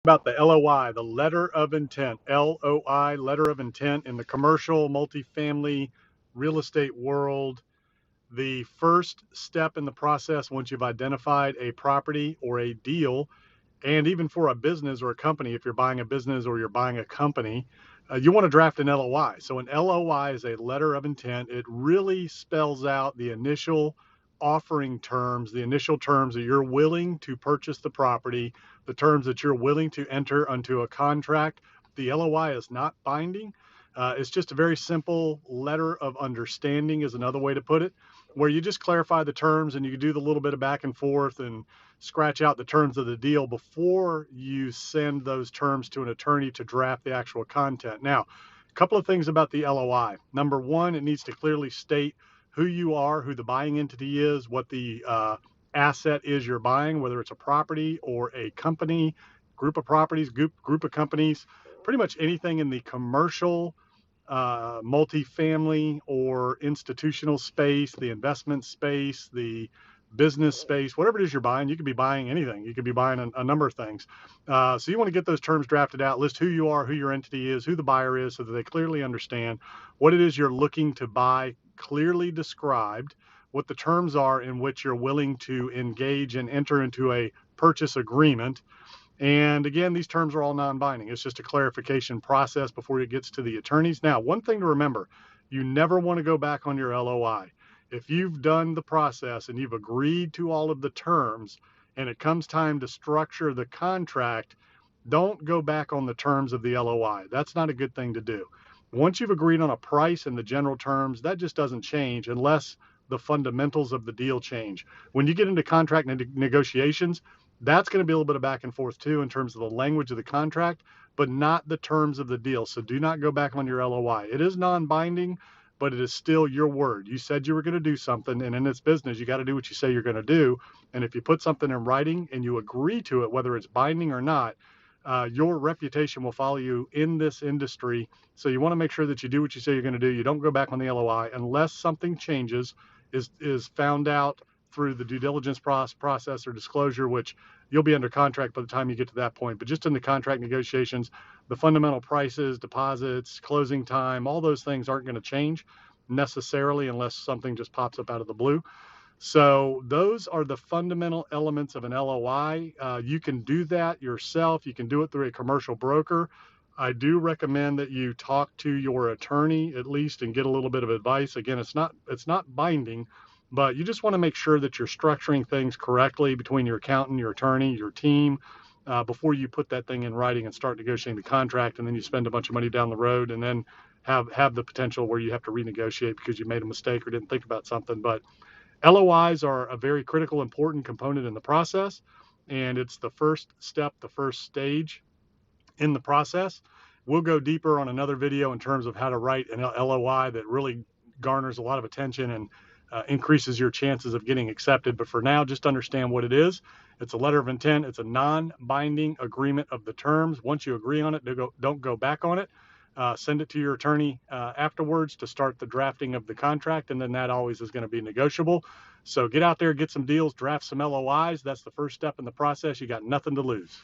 About the LOI, the letter of intent, LOI, letter of intent in the commercial multifamily real estate world. The first step in the process, once you've identified a property or a deal, and even for a business or a company, if you're buying a business or you're buying a company, you want to draft an LOI. So an LOI is a letter of intent. It really spells out the initial offering terms, the initial terms that you're willing to purchase the property, the terms that you're willing to enter onto a contract. The LOI is not binding. It's just a very simple letter of understanding is another way to put it, where you just clarify the terms and you do the little bit of back and forth and scratch out the terms of the deal before you send those terms to an attorney to draft the actual content. Now, a couple of things about the LOI. Number one, it needs to clearly state who you are, who the buying entity is, what the asset is you're buying, whether it's a property or a company, group of properties, group of companies, pretty much anything in the commercial, multifamily or institutional space, the investment space, the business space, whatever it is you're buying. You could be buying anything. You could be buying a number of things. So you want to get those terms drafted out, list who you are, who your entity is, who the buyer is, so that they clearly understand what it is you're looking to buy, clearly described, what the terms are in which you're willing to engage and enter into a purchase agreement. And again, these terms are all non-binding. It's just a clarification process before it gets to the attorneys. Now, one thing to remember, you never want to go back on your LOI. If you've done the process and you've agreed to all of the terms and it comes time to structure the contract, don't go back on the terms of the LOI. That's not a good thing to do. Once you've agreed on a price and the general terms, that just doesn't change unless the fundamentals of the deal change. When you get into contract negotiations, that's going to be a little bit of back and forth too in terms of the language of the contract, but not the terms of the deal. So do not go back on your LOI. It is non-binding, but it is still your word. You said you were going to do something, and in this business, you got to do what you say you're going to do. And if you put something in writing and you agree to it, whether it's binding or not, your reputation will follow you in this industry. So you want to make sure that you do what you say you're going to do. You don't go back on the LOI unless something changes, is found out through the due diligence process or disclosure, which you'll be under contract by the time you get to that point. But just in the contract negotiations, the fundamental prices, deposits, closing time, all those things aren't going to change necessarily unless something just pops up out of the blue. So those are the fundamental elements of an LOI. You can do that yourself. You can do it through a commercial broker. I do recommend that you talk to your attorney at least and get a little bit of advice. Again, it's not binding, but you just want to make sure that you're structuring things correctly between your accountant, your attorney, your team, before you put that thing in writing and start negotiating the contract, and then you spend a bunch of money down the road and then have the potential where you have to renegotiate because you made a mistake or didn't think about something. But LOIs are a very critical, important component in the process, and it's the first step, the first stage in the process. We'll go deeper on another video in terms of how to write an LOI that really garners a lot of attention and increases your chances of getting accepted. But for now, just understand what it is. It's a letter of intent. It's a non-binding agreement of the terms. Once you agree on it, don't go back on it. Send it to your attorney afterwards to start the drafting of the contract, and then that always is going to be negotiable. So get out there, get some deals, draft some LOIs. That's the first step in the process. You got nothing to lose.